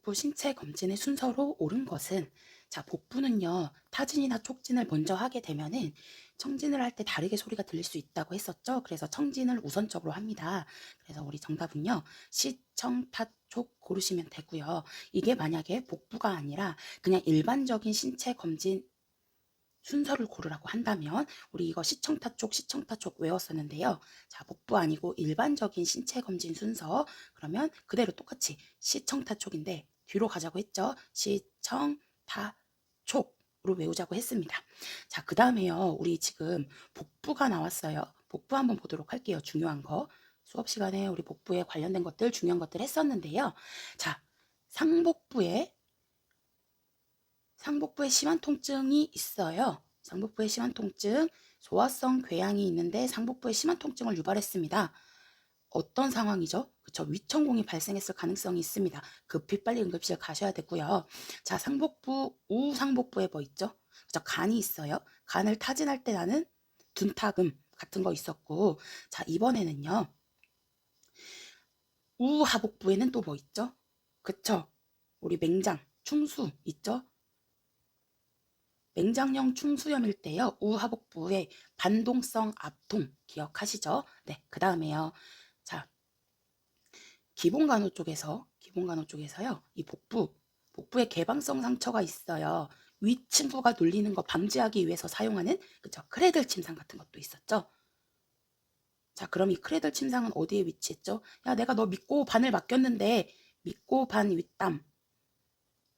복부 신체 검진의 순서로 옳은 것은, 자, 복부는요, 타진이나 촉진을 먼저 하게 되면은 청진을 할 때 다르게 소리가 들릴 수 있다고 했었죠. 그래서 청진을 우선적으로 합니다. 그래서 우리 정답은요, 시, 청, 타, 촉 고르시면 되고요. 이게 만약에 복부가 아니라 그냥 일반적인 신체 검진 순서를 고르라고 한다면 우리 이거 시청타 쪽 외웠었는데요. 자, 복부 아니고 일반적인 신체 검진 순서, 그러면 그대로 똑같이 시청타 쪽인데 뒤로 가자고 했죠. 시청타 촉으로 외우자고 했습니다. 자, 그 다음에요. 우리 지금 복부가 나왔어요. 복부 한번 보도록 할게요. 중요한 거. 수업 시간에 우리 복부에 관련된 것들, 중요한 것들 했었는데요. 자, 상복부에 심한 통증이 있어요. 상복부에 심한 통증, 소화성 궤양이 있는데 상복부에 심한 통증을 유발했습니다. 어떤 상황이죠? 그쵸, 위천공이 발생했을 가능성이 있습니다. 급히 빨리 응급실 가셔야 되고요. 자, 상복부, 우상복부에 뭐 있죠? 그쵸, 간이 있어요. 간을 타진할 때 나는 둔타금 같은 거 있었고, 자, 이번에는요, 우하복부에는 또 뭐 있죠? 그쵸, 우리 맹장, 충수 있죠? 맹장형 충수염일 때요, 우하복부의 반동성 압통 기억하시죠? 네, 그 다음에요. 자, 기본간호 쪽에서요, 이 복부에 개방성 상처가 있어요. 윗친구가 눌리는 거 방지하기 위해서 사용하는, 그쵸, 크레들 침상 같은 것도 있었죠. 자, 그럼 이 크레들 침상은 어디에 위치했죠? 야, 내가 너 믿고 반을 맡겼는데, 믿고 반 윗담.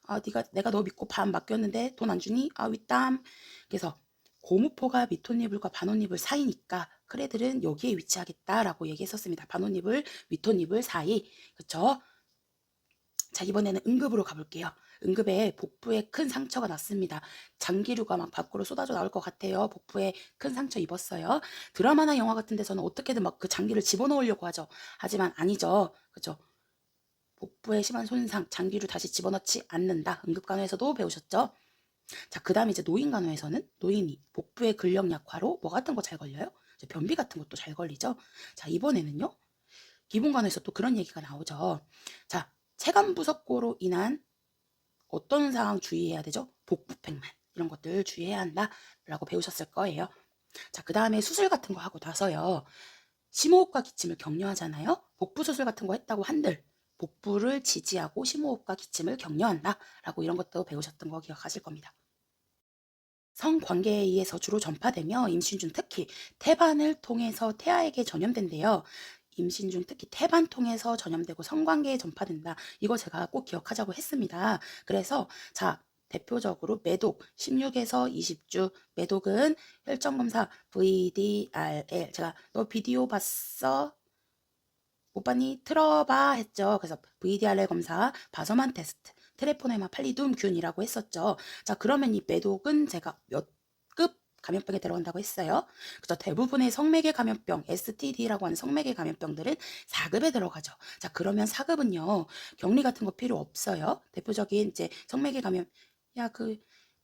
아, 내가 너 믿고 반 맡겼는데 돈 안 주니? 아, 윗담. 그래서 고무포가 밑옷니불과 반옷니불 사이니까 크레들은 여기에 위치하겠다라고 얘기했었습니다. 반옷니불, 윗옷니불 사이. 그쵸? 자, 이번에는 응급으로 가볼게요. 응급에 복부에 큰 상처가 났습니다. 장기류가 막 밖으로 쏟아져 나올 것 같아요. 복부에 큰 상처 입었어요. 드라마나 영화 같은 데서는 어떻게든 막 그 장기를 집어넣으려고 하죠. 하지만 아니죠. 그쵸? 복부에 심한 손상, 장기류 다시 집어넣지 않는다. 응급간호에서도 배우셨죠? 자, 그 다음에 이제 노인간호에서는 노인이 복부의 근력 약화로 뭐 같은 거 잘 걸려요? 이제 변비 같은 것도 잘 걸리죠? 자, 이번에는요, 기본간호에서 또 그런 얘기가 나오죠. 자, 체간부석고로 인한 어떤 상황 주의해야 되죠? 복부팽만. 이런 것들 주의해야 한다라고 배우셨을 거예요. 자, 그 다음에 수술 같은 거 하고 나서요, 심호흡과 기침을 격려하잖아요. 복부 수술 같은 거 했다고 한들 복부를 지지하고 심호흡과 기침을 격려한다라고 이런 것도 배우셨던 거 기억하실 겁니다. 성관계에 의해서 주로 전파되며 임신 중 특히 태반을 통해서 태아에게 전염된대요. 임신 중 특히 태반 통해서 전염되고 성관계에 전파된다. 이거 제가 꼭 기억하자고 했습니다. 그래서 자, 대표적으로 매독 16에서 20주 매독은 혈전검사 VDRL, 제가 너 비디오 봤어? 못 봤니? 틀어봐 했죠. 그래서 VDRL 검사, 바서만 테스트, 트레포네마 팔리둠균이라고 했었죠. 자, 그러면 이 매독은 제가 몇 급 감염병에 들어간다고 했어요. 그래서 대부분의 성매개 감염병, STD라고 하는 성매개 감염병들은 4급에 들어가죠. 자, 그러면 4급은요, 격리 같은 거 필요 없어요. 대표적인 이제 성매개 감염, 야, 그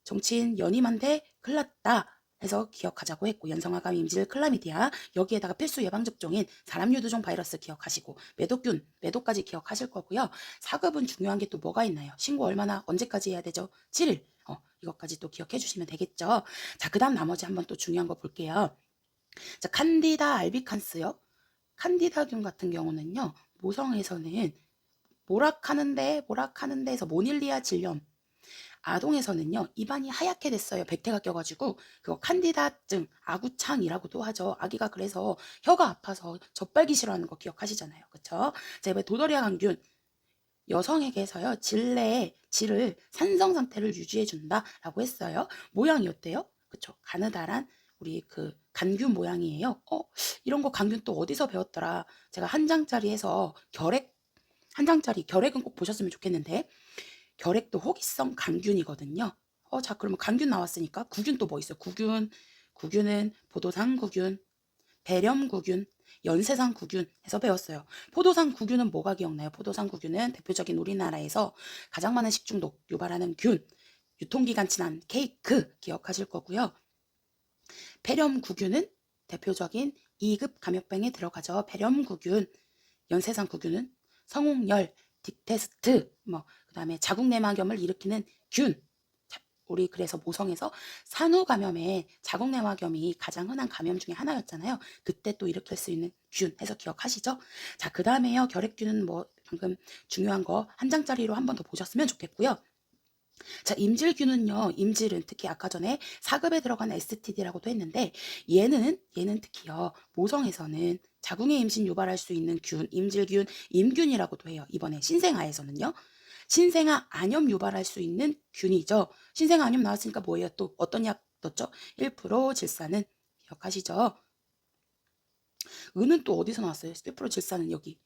정치인 연임한테 큰일 났다 해서 기억하자고 했고, 연성화감 임질 클라미디아, 여기에다가 필수 예방접종인 사람유두종 바이러스 기억하시고, 매독균, 매독까지 기억하실 거고요. 4급은 중요한 게 또 뭐가 있나요? 신고 얼마나, 언제까지 해야 되죠? 7일. 이것까지 또 기억해 주시면 되겠죠. 자, 그 다음 나머지 한번 또 중요한 거 볼게요. 자, 칸디다 알비칸스요. 칸디다균 같은 경우는요, 모성에서는 모락하는데 해서 모닐리아 질염, 아동에서는요, 입안이 하얗게 됐어요. 백태가 껴가지고. 그거 칸디다증, 아구창이라고도 하죠. 아기가 그래서 혀가 아파서 젖발기 싫어하는 거 기억하시잖아요. 그쵸? 자, 이번에 도더리아杆균. 여성에게서요, 질내의 질을 산성 상태를 유지해준다라고 했어요. 모양이 어때요? 그쵸? 가느다란 우리 그 간균 모양이에요. 이런 거 간균 또 어디서 배웠더라? 제가 한 장짜리 해서 한 장짜리 결핵은 꼭 보셨으면 좋겠는데, 결핵도 호기성 간균이거든요. 자, 그러면 간균 나왔으니까 구균 또 뭐 있어요? 구균은 포도상 구균, 배렴 구균, 연세상 구균 해서 배웠어요. 포도상 구균은 뭐가 기억나요? 포도상 구균은 대표적인 우리나라에서 가장 많은 식중독 유발하는 균, 유통기간 지난 케이크 기억하실 거고요. 배렴 구균은 대표적인 2급 감염병에 들어가죠. 배렴 구균, 연세상 구균은 성홍열, 딕테스트 그다음에 자궁내막염을 일으키는 균. 우리 그래서 모성에서 산후감염에 자궁내막염이 가장 흔한 감염 중에 하나였잖아요. 그때 또 일으킬 수 있는 균 해서 기억하시죠? 자, 그 다음에요. 결핵균은 방금 중요한 거 한 장짜리로 한 번 더 보셨으면 좋겠고요. 자, 임질균은요. 임질은 특히 아까 전에 4급에 들어간 STD라고도 했는데 얘는 특히요. 모성에서는 자궁의 임신 유발할 수 있는 균, 임질균, 임균이라고도 해요. 이번에 신생아에서는요. 신생아 안염 유발할 수 있는 균이죠. 신생아 안염 나왔으니까 뭐예요? 또 어떤 약 넣었죠? 1% 질산은 기억하시죠? 은은 또 어디서 나왔어요? 1% 질산은 여기.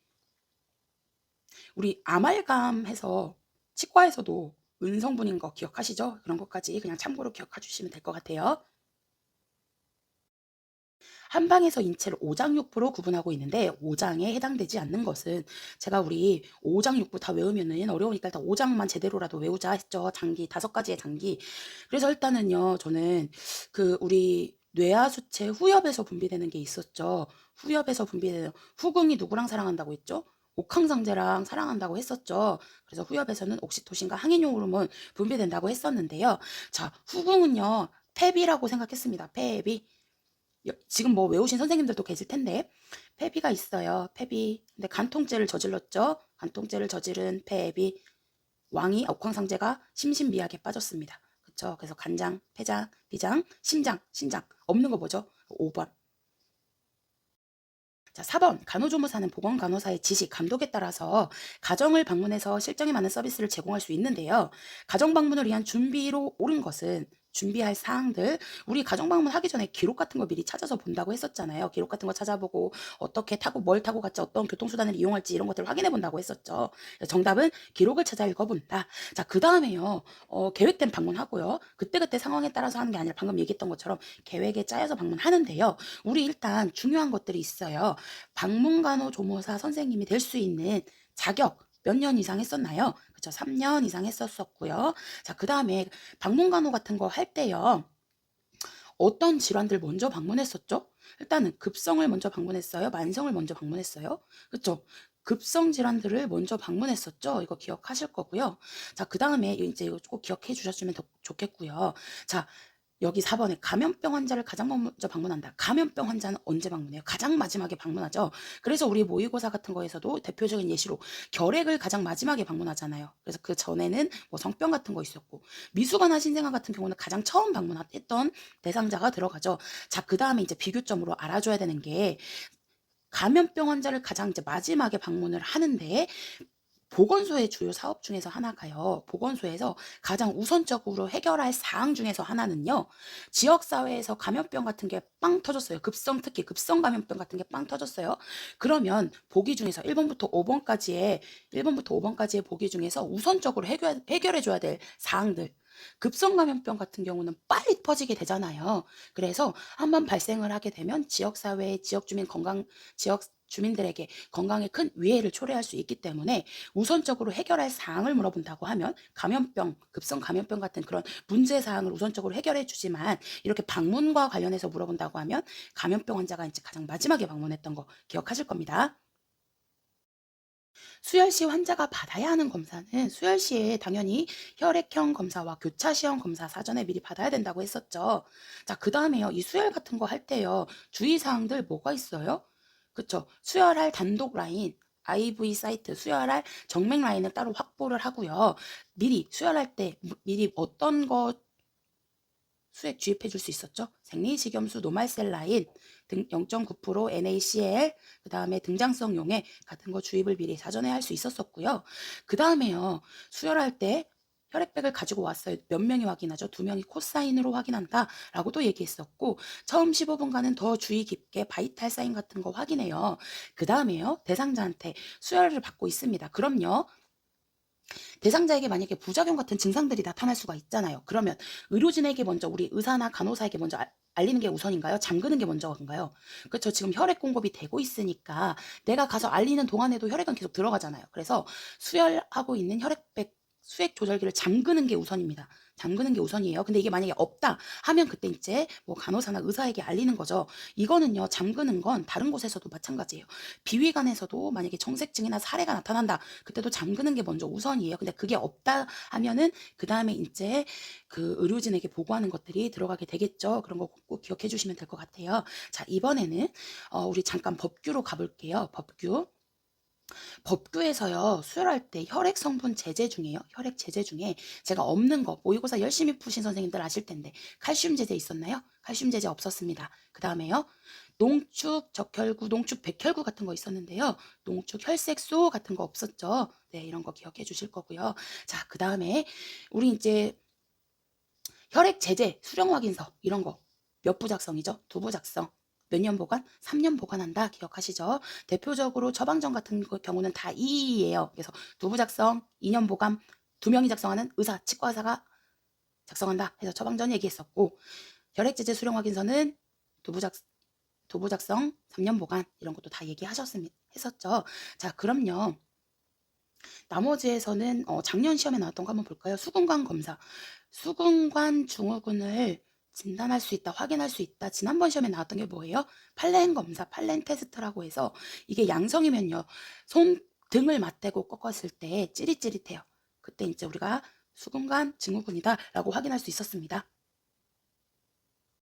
우리 아말감 해서 치과에서도 은 성분인 거 기억하시죠? 그런 것까지 그냥 참고로 기억해 주시면 될 것 같아요. 한방에서 인체를 오장육부로 구분하고 있는데 5장에 해당되지 않는 것은 제가 우리 5장6부 다 외우면은 어려우니까 일단 5장만 제대로라도 외우자 했죠. 장기 5가지의 장기. 그래서 일단은요. 저는 우리 뇌하수체 후엽에서 분비되는 게 있었죠. 후엽에서 분비되는 후궁이 누구랑 사랑한다고 했죠? 옥황상제랑 사랑한다고 했었죠. 그래서 후엽에서는 옥시토신과 항이뇨 호르몬 분비된다고 했었는데요. 자, 후궁은요. 폐비라고 생각했습니다. 폐비. 지금 외우신 선생님들도 계실 텐데 폐비가 있어요. 폐비. 근데 간통죄를 저질렀죠. 간통죄를 저지른 폐비. 왕이 옥황상제가 심신미약에 빠졌습니다. 그쵸? 그래서 간장, 폐장, 비장, 심장, 신장 없는 거 뭐죠? 5번. 자, 4번. 간호조무사는 보건간호사의 지시, 감독에 따라서 가정을 방문해서 실정에 맞는 서비스를 제공할 수 있는데요. 가정 방문을 위한 준비로 옳은 것은 준비할 사항들, 우리 가정 방문 하기 전에 기록 같은 거 미리 찾아서 본다고 했었잖아요. 기록 같은 거 찾아보고 어떻게 타고 뭘 타고 갔지, 어떤 교통수단을 이용할지 이런 것들을 확인해 본다고 했었죠. 정답은 기록을 찾아 읽어본다. 자, 그 다음에요. 계획된 방문하고요. 그때그때 상황에 따라서 하는 게 아니라 방금 얘기했던 것처럼 계획에 짜여서 방문하는데요. 우리 일단 중요한 것들이 있어요. 방문간호조무사 선생님이 될 수 있는 자격 몇 년 이상 했었나요? 그쵸, 3년 이상 했었고요. 자, 그 다음에 방문간호 같은 거 할 때요. 어떤 질환들 먼저 방문했었죠? 일단은 급성을 먼저 방문했어요? 만성을 먼저 방문했어요? 그쵸? 급성 질환들을 먼저 방문했었죠? 이거 기억하실 거고요. 자, 그 다음에 이제 이거 꼭 기억해 주셨으면 더 좋겠고요. 자, 여기 4번에 감염병 환자를 가장 먼저 방문한다. 감염병 환자는 언제 방문해요? 가장 마지막에 방문하죠. 그래서 우리 모의고사 같은 거에서도 대표적인 예시로 결핵을 가장 마지막에 방문하잖아요. 그래서 그 전에는 성병 같은 거 있었고 미수관화 신생아 같은 경우는 가장 처음 방문했던 대상자가 들어가죠. 자, 그 다음에 이제 비교점으로 알아줘야 되는 게 감염병 환자를 가장 이제 마지막에 방문을 하는데 보건소의 주요 사업 중에서 하나가요. 보건소에서 가장 우선적으로 해결할 사항 중에서 하나는요. 지역사회에서 감염병 같은 게 빵 터졌어요. 특히 급성 감염병 같은 게 빵 터졌어요. 그러면 보기 중에서 1번부터 5번까지의 보기 중에서 우선적으로 해결해줘야 될 사항들. 급성 감염병 같은 경우는 빨리 퍼지게 되잖아요. 그래서 한번 발생을 하게 되면 지역사회, 지역 주민들에게 건강에 큰 위해를 초래할 수 있기 때문에 우선적으로 해결할 사항을 물어본다고 하면 감염병, 급성 감염병 같은 그런 문제 사항을 우선적으로 해결해 주지만 이렇게 방문과 관련해서 물어본다고 하면 감염병 환자가 이제 가장 마지막에 방문했던 거 기억하실 겁니다. 수혈시 환자가 받아야 하는 검사는 수혈시에 당연히 혈액형 검사와 교차시험 검사 사전에 미리 받아야 된다고 했었죠. 자, 그 다음에요. 이 수혈 같은 거 할 때요. 주의사항들 뭐가 있어요? 그쵸. 수혈할 단독 라인, IV 사이트, 수혈할 정맥 라인을 따로 확보를 하고요. 미리 수혈할 때 미리 어떤 거 수액 주입해 줄 수 있었죠? 생리식염수 노말셀 라인 0.9% NaCl 그 다음에 등장성 용액 같은 거 주입을 미리 사전에 할 수 있었었고요. 그 다음에요. 수혈할 때 혈액백을 가지고 왔어요. 몇 명이 확인하죠? 2명이 코사인으로 확인한다 라고도 얘기했었고 처음 15분간은 더 주의 깊게 바이탈 사인 같은 거 확인해요. 그 다음에요. 대상자한테 수혈을 받고 있습니다. 그럼요. 대상자에게 만약에 부작용 같은 증상들이 나타날 수가 있잖아요. 그러면 의료진에게 먼저 우리 의사나 간호사에게 먼저 알리는 게 우선인가요? 잠그는 게 먼저인가요? 그렇죠. 지금 혈액 공급이 되고 있으니까 내가 가서 알리는 동안에도 혈액은 계속 들어가잖아요. 그래서 수혈하고 있는 혈액백 수액 조절기를 잠그는 게 우선입니다. 잠그는 게 우선이에요. 근데 이게 만약에 없다 하면 그때 이제 뭐 간호사나 의사에게 알리는 거죠. 이거는요, 잠그는 건 다른 곳에서도 마찬가지예요. 비위관에서도 만약에 정색증이나 사례가 나타난다, 그때도 잠그는 게 먼저 우선이에요. 근데 그게 없다 하면은 그 다음에 이제 그 의료진에게 보고하는 것들이 들어가게 되겠죠. 그런 거 꼭 기억해 주시면 될 것 같아요. 자, 이번에는 우리 잠깐 법규로 가볼게요. 법규. 법규에서요, 수혈할 때 혈액 성분 제제 중에요. 혈액 제제 중에 제가 없는 거, 모의고사 열심히 푸신 선생님들 아실 텐데, 칼슘 제제 있었나요? 칼슘 제제 없었습니다. 그 다음에요, 농축 적혈구, 농축 백혈구 같은 거 있었는데요. 농축 혈색소 같은 거 없었죠. 네, 이런 거 기억해 주실 거고요. 자, 그 다음에 우리 이제 혈액 제제, 수령 확인서 이런 거 몇 부 작성이죠? 2부 작성. 몇 년 보관? 3년 보관한다. 기억하시죠? 대표적으로 처방전 같은 경우는 다 2예요. 그래서 2부 작성, 2년 보관, 2명이 작성하는 의사, 치과 의사가 작성한다 해서 처방전 얘기했었고, 혈액 제제 수령 확인서는 2부 작성, 3년 보관 이런 것도 다 했었죠. 자, 그럼요. 나머지에서는 작년 시험에 나왔던 거 한번 볼까요? 수근관 검사. 수근관 증후군을 진단할 수 있다, 확인할 수 있다. 지난번 시험에 나왔던 게 뭐예요? 팔렌 검사, 팔렌 테스트라고 해서 이게 양성이면요, 손 등을 맞대고 꺾었을 때 찌릿찌릿해요. 그때 이제 우리가 수근관 증후군이다라고 확인할 수 있었습니다.